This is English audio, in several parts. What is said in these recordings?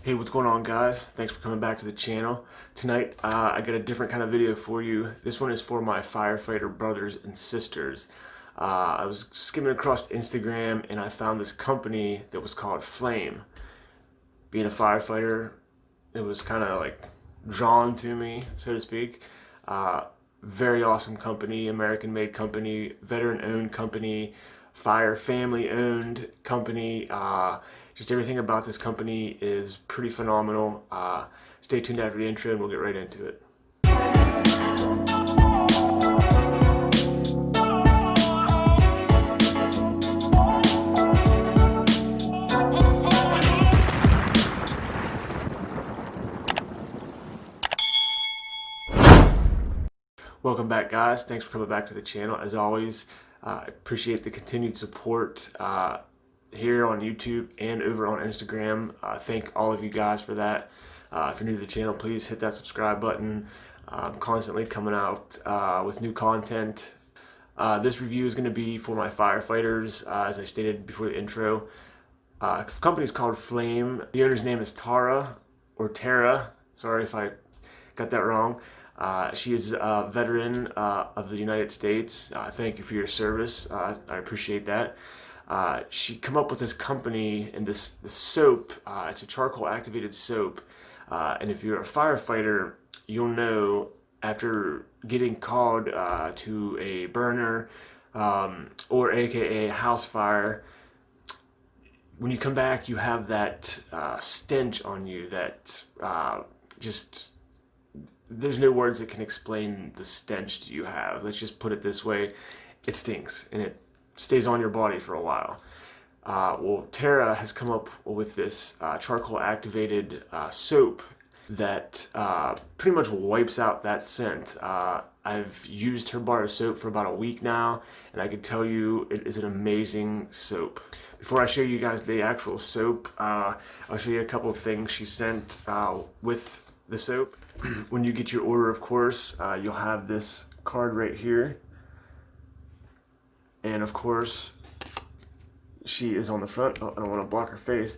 Hey, what's going on, guys? Thanks for coming back to the channel. Tonight, I got a different kind of video for you. This one is for my firefighter brothers and sisters. I was skimming across Instagram and I found this company that was called Flame. Being a firefighter, it was kind of like drawn to me, so to speak. Very awesome company, American-made company, veteran-owned company, fire family-owned company. Just everything about this company is pretty phenomenal. Stay tuned after the intro and we'll get right into it. Welcome back, guys. Thanks for coming back to the channel. As always, I appreciate the continued support here on YouTube and over on Instagram. Thank all of you guys for that. If you're new to the channel, please hit that subscribe button. I'm constantly coming out with new content. This review is going to be for my firefighters, as I stated before the intro. The company is called Flame. The owner's name is Tara, or Tara. Sorry if I got that wrong. She is a veteran of the United States. Thank you for your service. I appreciate that. She come up with this company and this soap. It's a charcoal activated soap. And if you're a firefighter, you'll know after getting called to a burner or aka house fire, when you come back, you have that stench on you that just... There's no words that can explain the stench you have. Let's just put it this way. It stinks, and it stays on your body for a while. Well, Tara has come up with this charcoal activated soap that pretty much wipes out that scent. I've used her bar of soap for about a week now, and I can tell you it is an amazing soap. Before I show you guys the actual soap, I'll show you a couple of things she sent with the soap. When you get your order, of course, you'll have this card right here. And of course, she is on the front. Oh, I don't want to block her face.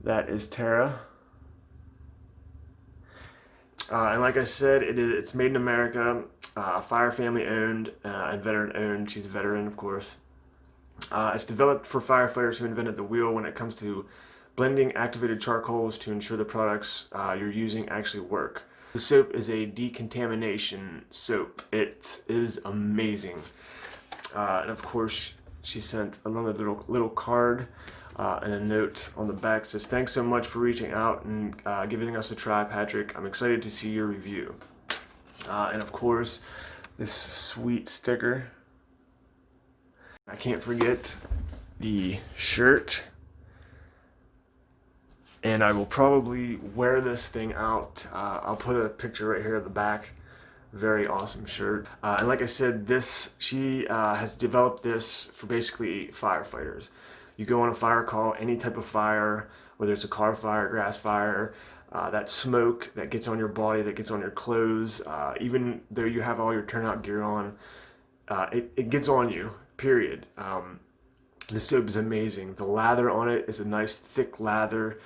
That is Tara. And like I said, it's made in America, fire family owned and veteran owned. She's a veteran, of course. It's developed for firefighters who invented the wheel when it comes to blending activated charcoals to ensure the products you're using actually work. The soap is a decontamination soap. It is amazing. And of course, she sent another little card and a note on the back. It says, "Thanks so much for reaching out and giving us a try, Patrick. I'm excited to see your review." And of course, this sweet sticker. I can't forget the shirt. And I will probably wear this thing out. I'll put a picture right here at the back. Very awesome shirt. And like I said, she has developed this for basically firefighters. You go on a fire call, any type of fire, whether it's a car fire, grass fire, that smoke that gets on your body, that gets on your clothes, even though you have all your turnout gear on, it gets on you, period. The soap is amazing. The lather on it is a nice thick lather.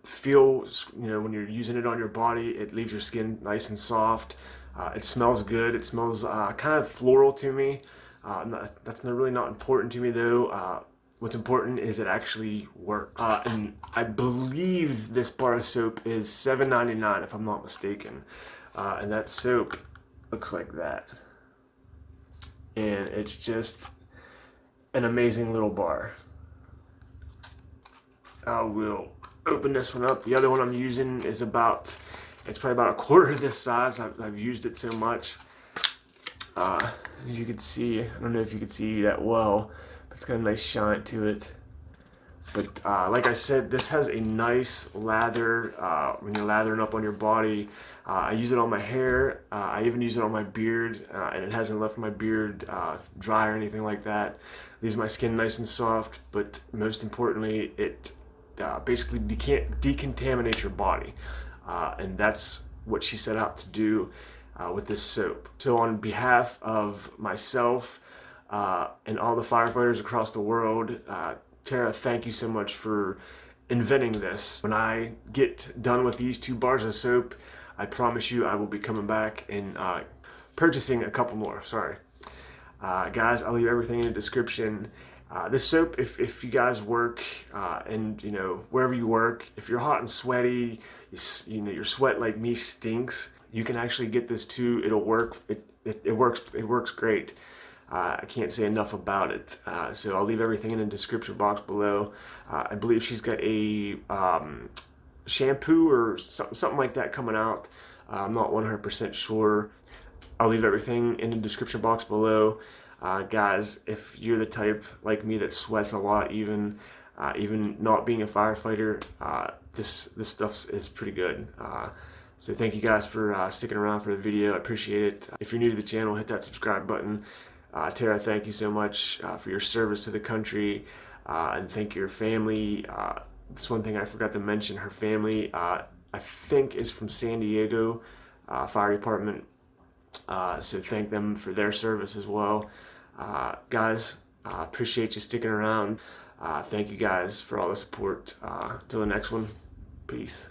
Feels, when you're using it on your body, it leaves your skin nice and soft. It smells good. It smells kind of floral to me. That's really not important to me though. What's important is it actually works. And I believe this bar of soap is $7.99 if I'm not mistaken. And that soap looks like that. And it's just an amazing little bar. I will open this one up. The other one I'm using is it's probably about a quarter of this size. I've used it so much. As you can see, I don't know if you can see that well, but it's got a nice shine to it. But like I said, this has a nice lather when you're lathering up on your body. I use it on my hair. I even use it on my beard, and it hasn't left my beard dry or anything like that. Leaves my skin nice and soft, but most importantly, it basically decontaminate your body, and that's what she set out to do with this soap. So on behalf of myself and all the firefighters across the world, Tara, thank you so much for inventing this. When I get done with these 2 bars of soap, I promise you I will be coming back and purchasing a couple more. Sorry. Guys, I'll leave everything in the description. This soap, if you guys work and wherever you work, if you're hot and sweaty, your sweat like me stinks, you can actually get this too. It'll work. It works great. I can't say enough about it. So I'll leave everything in the description box below. I believe she's got a shampoo or something like that coming out. I'm not 100% sure. I'll leave everything in the description box below. Guys, if you're the type like me that sweats a lot, even not being a firefighter, this stuff is pretty good. So thank you guys for sticking around for the video. I appreciate it. If you're new to the channel, hit that subscribe button. Tara, thank you so much for your service to the country, and thank your family. This one thing I forgot to mention, her family, I think is from San Diego Fire Department. So thank them for their service as well. Guys, appreciate you sticking around. Thank you guys for all the support. Till the next one, peace.